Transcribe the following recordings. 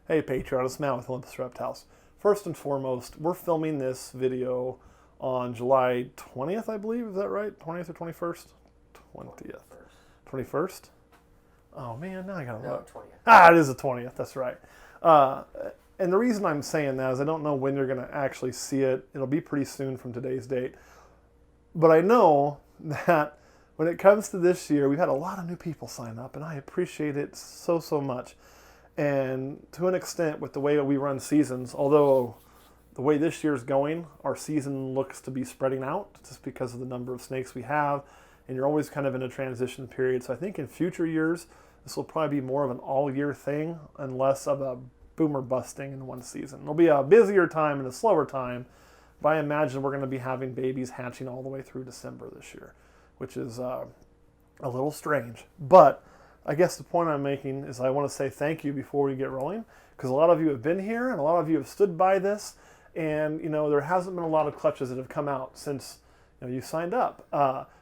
Hey Patreon, it's Matt with Olympus Reptiles. First and foremost, we're filming this video on July 20th, I believe. Is that right? 20th or 21st? 20th. 21st? Oh man, now I gotta look. 20th. Ah, it is the 20th, that's right. And the reason I'm saying that is I don't know when you're gonna actually see it. It'll be pretty soon from today's date. But I know that when it comes to this year, we've had a lot of new people sign up, and I appreciate it so, so much. And to an extent, with the way that we run seasons, although the way this year's going, our season looks to be spreading out just because of the number of snakes we have, and you're always kind of in a transition period. So I think in future years, this will probably be more of an all-year thing and less of a boomer busting in one season. It'll be a busier time and a slower time, but I imagine we're going to be having babies hatching all the way through December this year, which is a little strange. But I guess the point I'm making is I want to say thank you before we get rolling, because a lot of you have been here and a lot of you have stood by this, and there hasn't been a lot of clutches that have come out since you signed up.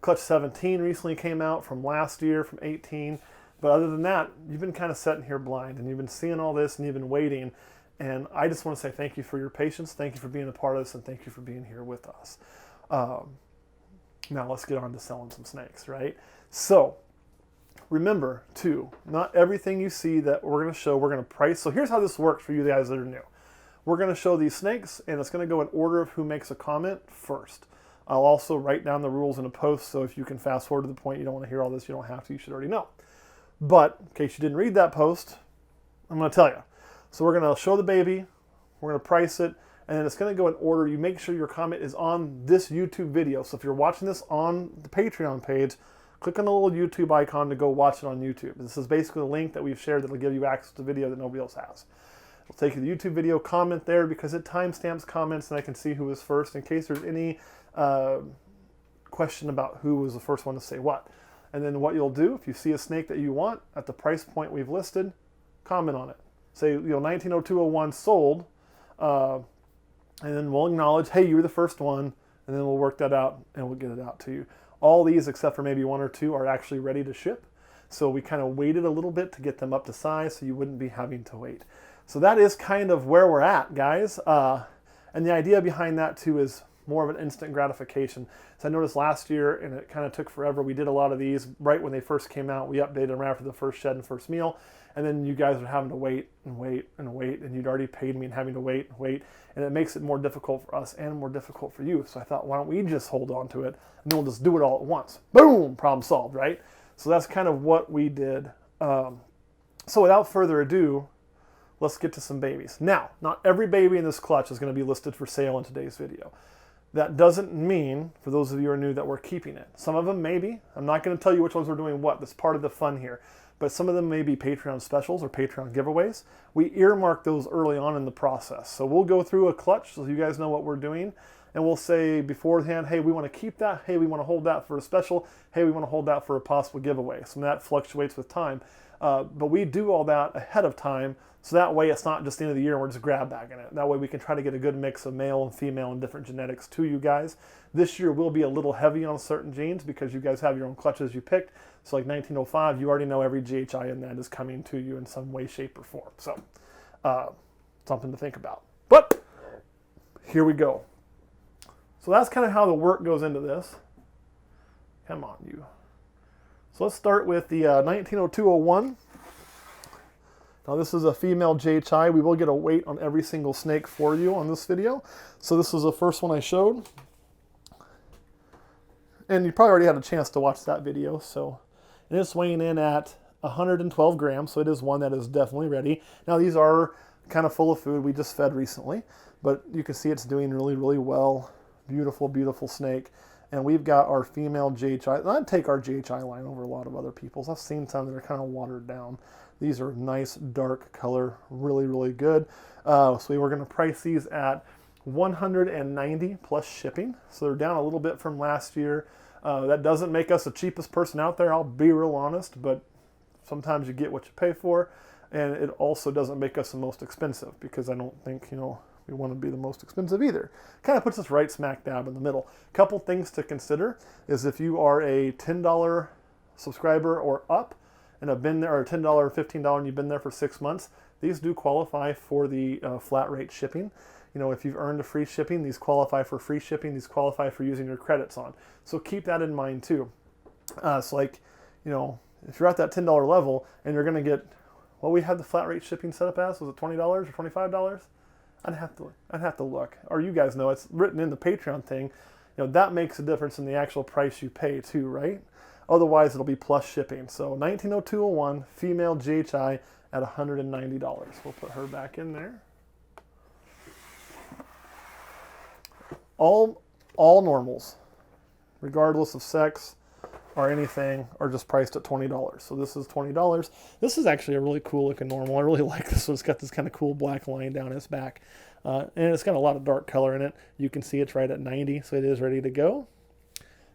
Clutch 17 recently came out from last year, from 18, but other than that, you've been kind of sitting here blind, and you've been seeing all this, and you've been waiting, and I just want to say thank you for your patience, thank you for being a part of this, and thank you for being here with us. Now let's get on to selling some snakes, right? So, remember, too, not everything you see that we're going to show, we're going to price. So here's how this works for you guys that are new. We're going to show these snakes, and it's going to go in order of who makes a comment first. I'll also write down the rules in a post, so if you can fast forward to the point you don't want to hear all this, you don't have to, you should already know. But in case you didn't read that post, I'm going to tell you. So we're going to show the baby, we're going to price it, and then it's going to go in order. You make sure your comment is on this YouTube video. So if you're watching this on the Patreon page, click on the little YouTube icon to go watch it on YouTube. This is basically a link that we've shared that will give you access to video that nobody else has. It'll take you to the YouTube video, comment there because it timestamps comments and I can see who was first in case there's any question about who was the first one to say what. And then what you'll do, if you see a snake that you want at the price point we've listed, comment on it. Say, 190201 sold, and then we'll acknowledge, hey, you were the first one, and then we'll work that out and we'll get it out to you. All these, except for maybe one or two, are actually ready to ship. So we kind of waited a little bit to get them up to size so you wouldn't be having to wait. So that is kind of where we're at, guys. And the idea behind that, too, is more of an instant gratification. So I noticed last year, and it kind of took forever, we did a lot of these right when they first came out. We updated them after the first shed and first meal. And then you guys are having to wait and wait and wait, and you'd already paid me and having to wait and wait. And it makes it more difficult for us and more difficult for you. So I thought, why don't we just hold on to it, and then we'll just do it all at once. Boom, problem solved, right? So that's kind of what we did. So without further ado, let's get to some babies. Now, not every baby in this clutch is going to be listed for sale in today's video. That doesn't mean, for those of you who are new, that we're keeping it. Some of them maybe. I'm not going to tell you which ones we're doing what. That's part of the fun here. But some of them may be Patreon specials or Patreon giveaways. We earmark those early on in the process. So we'll go through a clutch so you guys know what we're doing. And we'll say beforehand, hey, we want to keep that. Hey, we want to hold that for a special. Hey, we want to hold that for a possible giveaway. So that fluctuates with time. But we do all that ahead of time. So that way it's not just the end of the year and we're just grab bagging it. That way we can try to get a good mix of male and female and different genetics to you guys. This year will be a little heavy on certain genes because you guys have your own clutches you picked. So like 1905, you already know every GHI in that is coming to you in some way, shape, or form. So something to think about. But here we go. So that's kind of how the work goes into this. Come on, you. So let's start with the 190201. Now this is a female GHI. We will get a weight on every single snake for you on this video. So this was the first one I showed. And you probably already had a chance to watch that video. So and it's weighing in at 112 grams. So it is one that is definitely ready. Now these are kind of full of food. We just fed recently. But you can see it's doing really, really well. Beautiful, beautiful snake. And we've got our female GHI. I'd take our GHI line over a lot of other people's. I've seen some that are kind of watered down. These are nice dark color, really, really good. So we were going to price these at $190 plus shipping. So they're down a little bit from last year. That doesn't make us the cheapest person out there, I'll be real honest, but sometimes you get what you pay for. And it also doesn't make us the most expensive because I don't think, we want to be the most expensive either. Kind of puts us right smack dab in the middle. Couple things to consider is if you are a $10 subscriber or up, and have been there, or $10 or $15 and you've been there for 6 months, these do qualify for the flat rate shipping. You know, if you've earned a free shipping, these qualify for free shipping. These qualify for using your credits on. So keep that in mind too. It's like, you know, if you're at that $10 level and you're going to get, what we had the flat rate shipping set up as, was it $20 or $25? I'd have to look. Or you guys know, it's written in the Patreon thing. You know, that makes a difference in the actual price you pay too, right? Otherwise, it'll be plus shipping. So 190201, female GHI at $190. We'll put her back in there. All normals, regardless of sex or anything, are just priced at $20. So this is $20. This is actually a really cool looking normal. I really like this one. It's got this kind of cool black line down its back. And it's got a lot of dark color in it. You can see it's right at 90, so it is ready to go.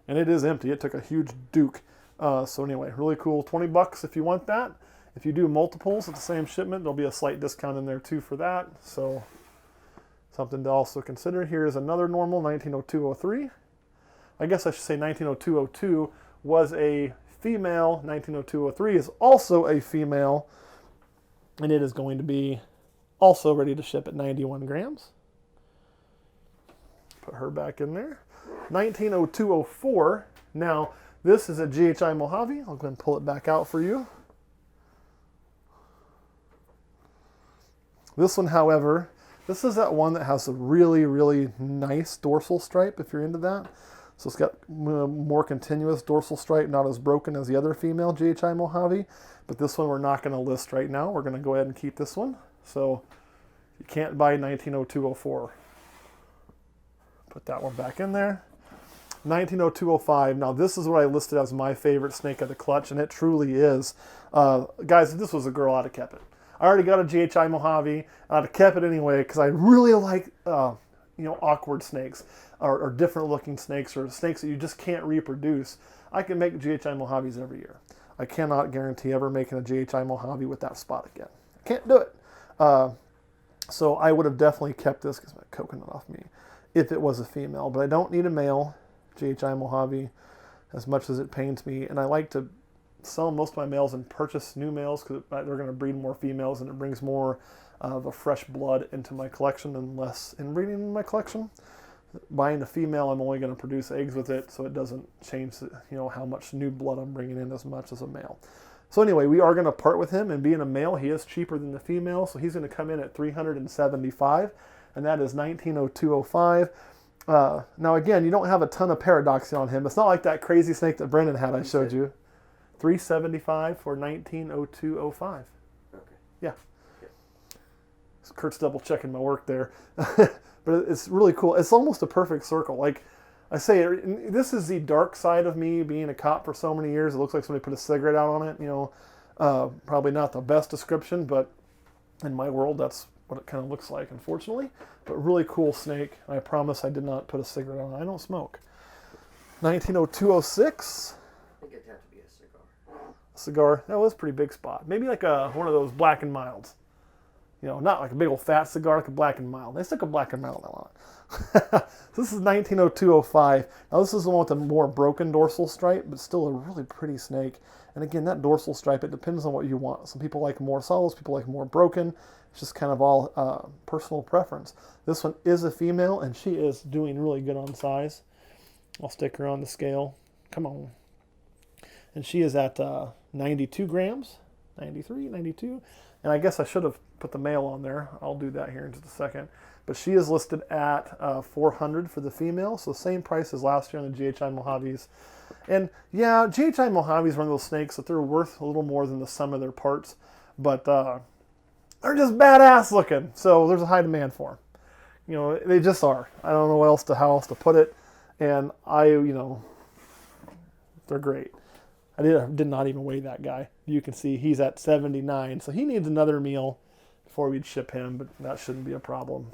And it is empty. It took a huge Duke. So anyway, really cool. $20 if you want that. If you do multiples at the same shipment, there'll be a slight discount in there too for that. So something to also consider. Here is another normal, 190203. I guess I should say 190202 was a female. 190203 is also a female. And it is going to be also ready to ship at 91 grams. Put her back in there. 190204. Now, this is a GHI Mojave. I'll go ahead and pull it back out for you. This one, however, this is that one that has a really, really nice dorsal stripe, if you're into that. So it's got more continuous dorsal stripe, not as broken as the other female GHI Mojave. But this one we're not going to list right now. We're going to go ahead and keep this one. So you can't buy 190204. Put that one back in there. 190205. Now this is what I listed as my favorite snake of the clutch, and it truly is. Guys, this was a girl, I'd have kept it. I already got a GHI Mojave. I'd have kept it anyway because I really like awkward snakes or different looking snakes or snakes that you just can't reproduce. I can make GHI Mojaves every year. I cannot guarantee ever making a GHI Mojave with that spot again. I can't do it. So I would have definitely kept this because my coconut off me if it was a female. But I don't need a male GHI Mojave as much as it pains me. And I like to sell most of my males and purchase new males because they're going to breed more females and it brings more of a fresh blood into my collection and less inbreeding in my collection. Buying a female, I'm only going to produce eggs with it, so it doesn't change how much new blood I'm bringing in as much as a male. So anyway, we are going to part with him, and being a male, he is cheaper than the female, so he's going to come in at $375, and that is 190205. Now again, you don't have a ton of paradoxy on him. It's not like that crazy snake that Brendan had I showed you. $375 for 190205. Okay. Yeah. Kurt's double checking my work there. But it's really cool. It's almost a perfect circle. Like I say, this is the dark side of me being a cop for so many years. It looks like somebody put a cigarette out on it. Probably not the best description, but in my world, that's what it kind of looks like, unfortunately. But really cool snake. I promise I did not put a cigarette on it. I don't smoke. 190206. I think it'd have to be a cigar. Cigar. That was a pretty big spot. Maybe like one of those Black and Milds. Not like a big old fat cigar, like a Black and Mild. They stick a Black and Mild on it. So this is 190205. Now this is the one with a more broken dorsal stripe, but still a really pretty snake. And again, that dorsal stripe, it depends on what you want. Some people like more solids, people like more broken. It's just kind of all personal preference. This one is a female, and she is doing really good on size. I'll stick her on the scale. Come on. And she is at 92 grams, 93, 92. And I guess I should have put the male on there. I'll do that here in just a second. But she is listed at $400 for the female, so same price as last year on the GHI Mojaves. And yeah, GHI Mojave is one of those snakes that they're worth a little more than the sum of their parts, but they're just badass looking. So there's a high demand for them. They just are. I don't know how else to put it. And they're great. I did not even weigh that guy. You can see he's at 79, so he needs another meal before we'd ship him, but that shouldn't be a problem.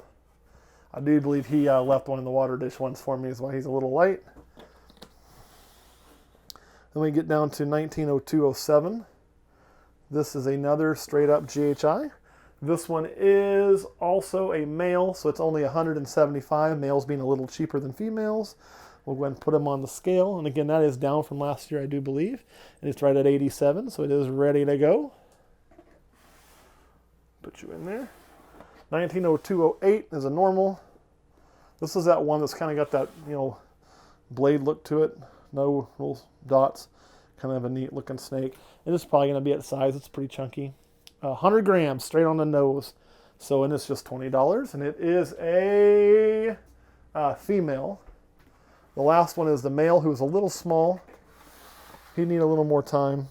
I do believe he left one in the water dish once for me, is why he's a little light. Then we get down to 190207. This is another straight up GHI. This one is also a male, so it's only 175, males being a little cheaper than females. We'll go ahead and put them on the scale. And again, that is down from last year, I do believe. And it's right at 87, so it is ready to go. Put you in there. 190208 is a normal. This is that one that's kind of got that, blade look to it. No little dots. Kind of a neat looking snake. And it's probably going to be at size. It's pretty chunky. 100 grams straight on the nose. So, and it's just $20. And it is a female. The last one is the male, who's a little small. He'd need a little more time.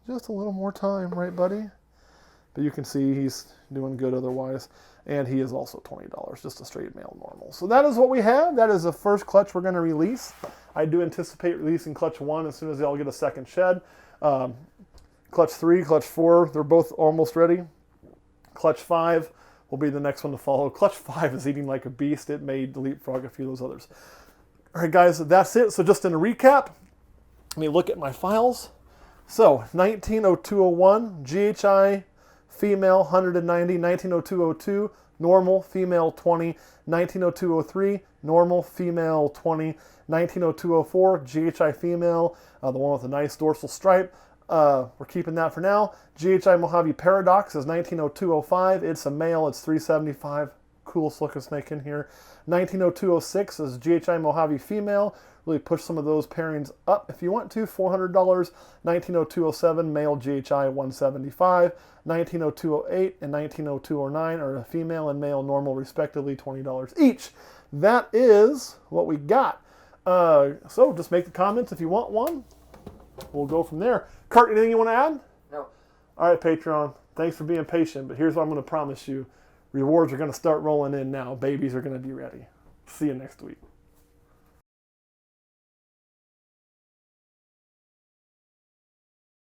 Just a little more time, right, buddy? But you can see he's doing good otherwise. And he is also $20, just a straight male normal. So that is what we have. That is the first clutch we're going to release. I do anticipate releasing clutch 1 as soon as they all get a second shed. Clutch 3, clutch 4, they're both almost ready. Clutch 5 will be the next one to follow. Clutch 5 is eating like a beast. It may leapfrog a few of those others. All right, guys, that's it. So just in a recap, let me look at my files. So 190201, GHI, female 190, 190202, normal, female 20, 190203, normal, female 20, 190204, GHI female, the one with the nice dorsal stripe. We're keeping that for now. GHI Mojave Paradox is 190205. It's a male. It's $375. Coolest looking snake in here. 190206 is GHI Mojave female. Really push some of those pairings up if you want to. $400. 190207 male GHI $175. 190208 and 190209 are a female and male normal respectively, $20 each. That is what we got. So just make the comments if you want one. We'll go from there. Kurt, anything you want to add? No. All right, Patreon. Thanks for being patient, but here's what I'm going to promise you. Rewards are going to start rolling in now. Babies are going to be ready. See you next week.